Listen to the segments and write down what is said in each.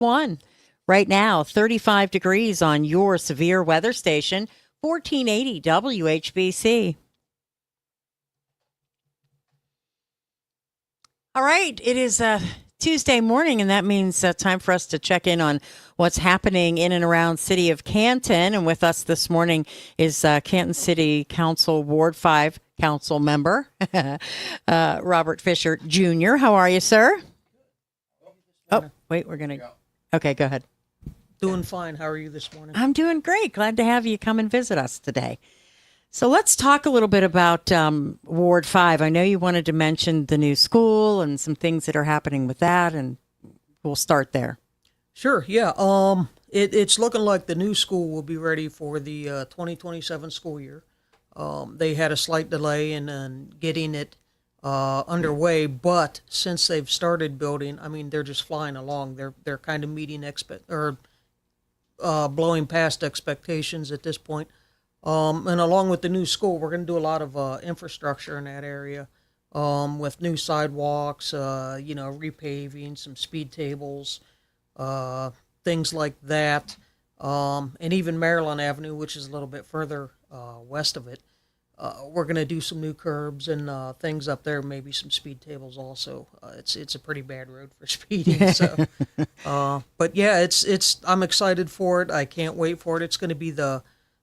One. Right now, 35 degrees on your severe weather station, 1480 WHBC. All right, it is Tuesday morning, and that means time for us to check in on what's happening in and around city of Canton. And with us this morning is Canton City Council Ward 5 Council member, Robert Fisher Jr. How are you, sir? Oh, wait, we're going to... Okay, go ahead. Doing fine. How are you this morning? I'm doing great. Glad to have you come and visit us today. So let's talk a little bit about Ward 5. I know you wanted to mention the new school and some things that are happening with that, and we'll start there. Sure, yeah. It's looking like the new school will be ready for the 2027 school year. They had a slight delay in getting it underway, but since they've started building, I mean, they're just flying along. They're kind of meeting blowing past expectations at this point. And along with the new school, we're going to do a lot of infrastructure in that area, with new sidewalks, repaving, some speed tables, things like that, and even Maryland Avenue, which is a little bit further west of it. We're going to do some new curbs and things up there, maybe some speed tables also. It's a pretty bad road for speeding. So, but yeah, I'm excited for it. I can't wait for it. It's going to be the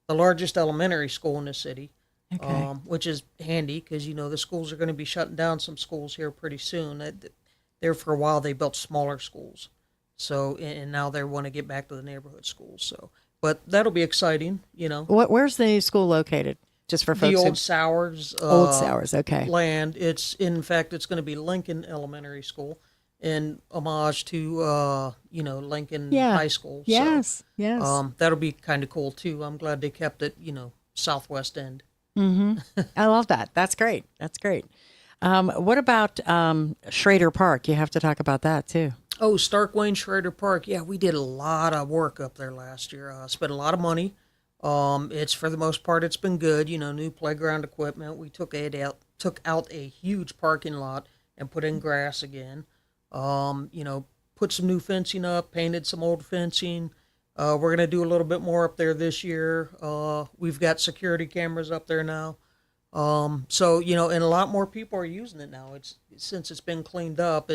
largest elementary school in the city, okay. Which is handy because, the schools are going to be shutting down some schools here pretty soon. There for a while, they built smaller schools. So, and now they want to get back to the neighborhood schools. So, but that'll be exciting, Where's the new school located? Just for folks the old Sowers. Old Sowers, okay. Land. In fact, it's going to be Lincoln Elementary School in homage to, Lincoln High School. Yes, yes. That'll be kind of cool, too. I'm glad they kept it, southwest end. Mm-hmm. I love that. That's great. That's great. What about Schrader Park? You have to talk about that, too. Oh, Stark Wayne Schrader Park. Yeah, we did a lot of work up there last year. Spent a lot of money. It's, for the most part, it's been good. New playground equipment. We took out a huge parking lot and put in grass again. Put some new fencing up, painted some old fencing. We're going to do a little bit more up there this year. We've got security cameras up there now. And a lot more people are using it now. Since it's been cleaned up,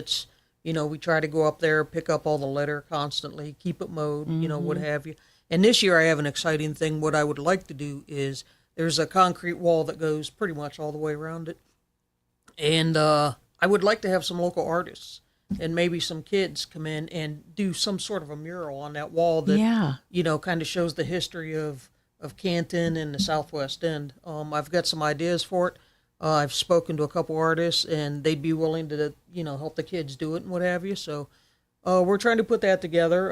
we try to go up there, pick up all the litter constantly, keep it mowed, what have you. And this year I have an exciting thing. What I would like to do is there's a concrete wall that goes pretty much all the way around it. And I would like to have some local artists and maybe some kids come in and do some sort of a mural on that wall that, kind of shows the history of Canton and the Southwest End. I've got some ideas for it. I've spoken to a couple artists, and they'd be willing to, help the kids do it and what have you. So we're trying to put that together.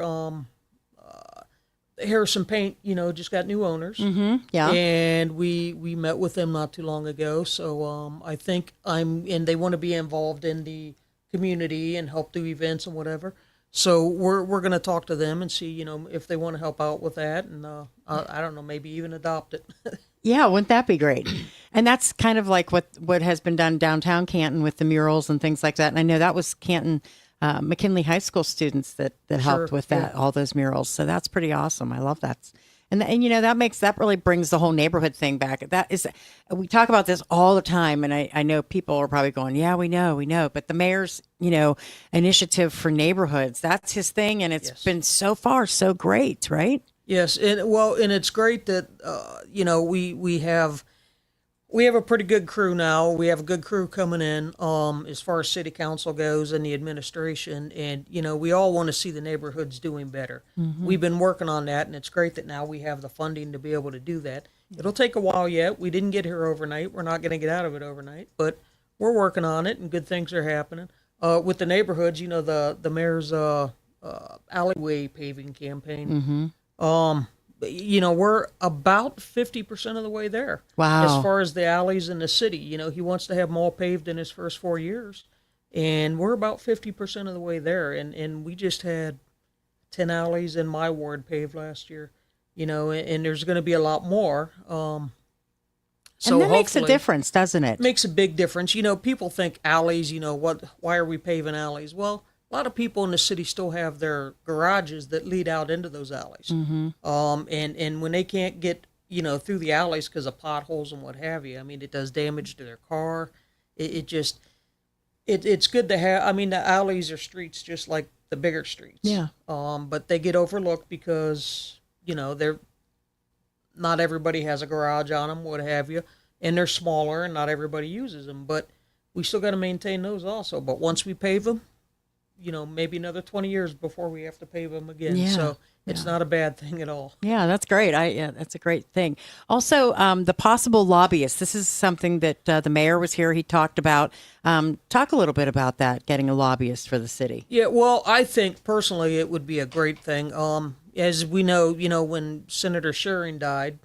Harrison Paint, just got new owners. Mm-hmm. Yeah. And we met with them not too long ago. So I think and they want to be involved in the community and help do events and whatever. So we're going to talk to them and see, if they want to help out with that. And I don't know, maybe even adopt it. Yeah, wouldn't that be great? And that's kind of like what has been done downtown Canton with the murals and things like that. And I know that was Canton McKinley High School students that helped with that, all those murals. So that's pretty awesome. I love that. And that really brings the whole neighborhood thing back. We talk about this all the time, and I know people are probably going, yeah, we know. But the mayor's, initiative for neighborhoods, that's his thing, and it's been so far so great, right? Yes, and it's great that we have a pretty good crew now. We have a good crew coming in as far as city council goes and the administration. And, we all want to see the neighborhoods doing better. Mm-hmm. We've been working on that, and it's great that now we have the funding to be able to do that. It'll take a while yet. We didn't get here overnight. We're not going to get out of it overnight. But we're working on it, and good things are happening. With the neighborhoods, the mayor's alleyway paving campaign. Mm-hmm. We're about 50% of the way there. Wow. As far as the alleys in the city, he wants to have them all paved in his first 4 years. And we're about 50% of the way there. And we just had 10 alleys in my ward paved last year, and there's going to be a lot more. So and that makes a difference, doesn't it? Makes a big difference. People think alleys, why are we paving alleys? Well, a lot of people in the city still have their garages that lead out into those alleys. And when they can't get, through the alleys because of potholes and what have you, I mean, it does damage to their car. It's good to have, I mean, the alleys are streets just like the bigger streets. Yeah. But they get overlooked because, they're, not everybody has a garage on them, what have you, and they're smaller and not everybody uses them. But we still got to maintain those also. But once we pave them, maybe another 20 years before we have to pave them again. Yeah. So it's not a bad thing at all. Yeah, that's great. That's a great thing. Also, the possible lobbyists. This is something that the mayor was here. He talked about. Talk a little bit about that, getting a lobbyist for the city. Yeah, well, I think personally it would be a great thing. As we know, when Senator Scheuring died,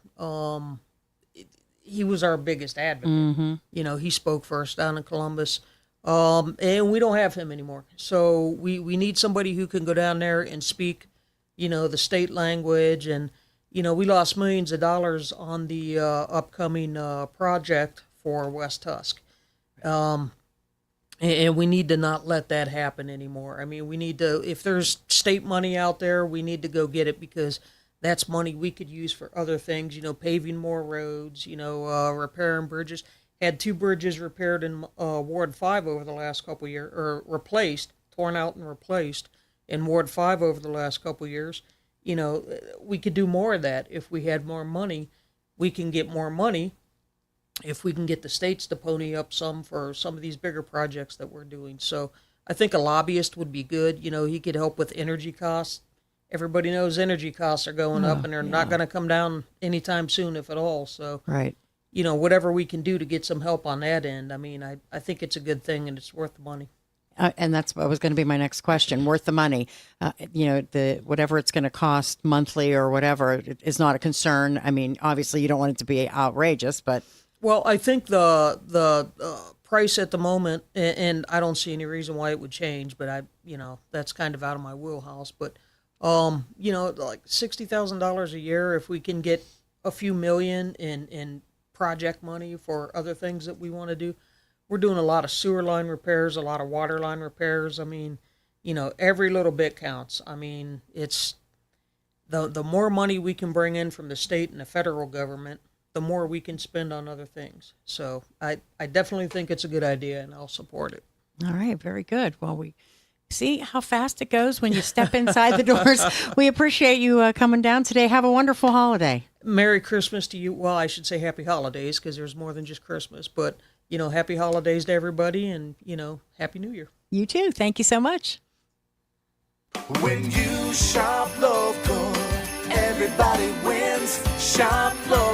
he was our biggest advocate. He spoke first down in Columbus. And we don't have him anymore. So we need somebody who can go down there and speak, the state language. And, we lost millions of dollars on the upcoming project for West Tusk. And we need to not let that happen anymore. I mean, we need to, if there's state money out there, we need to go get it because that's money we could use for other things, paving more roads, repairing bridges. Had 2 bridges repaired in Ward 5 over the last couple of years, or replaced, torn out and replaced in Ward 5 over the last couple of years. We could do more of that if we had more money. We can get more money if we can get the states to pony up some for some of these bigger projects that we're doing. So I think a lobbyist would be good. He could help with energy costs. Everybody knows energy costs are going up, and they're not going to come down anytime soon, if at all. So Right. Whatever we can do to get some help on that end. I mean, I think it's a good thing and it's worth the money. And that's what was going to be my next question. Worth the money, the whatever it's going to cost monthly or whatever is not a concern. I mean, obviously you don't want it to be outrageous, but Well, I think the price at the moment, and I don't see any reason why it would change, but that's kind of out of my wheelhouse. But like $60,000 a year, if we can get a few million in project money for other things that we want to do. We're doing a lot of sewer line repairs, a lot of water line repairs. I mean, every little bit counts. I mean, it's the more money we can bring in from the state and the federal government, the more we can spend on other things. So I definitely think it's a good idea, and I'll support it. All right, very good. Well, we see how fast it goes when you step inside the doors. We appreciate you coming down today. Have a wonderful holiday. Merry Christmas to you. Well, I should say Happy Holidays because there's more than just Christmas. But, Happy Holidays to everybody and, Happy New Year. You too. Thank you so much. When you shop local, everybody wins. Shop local.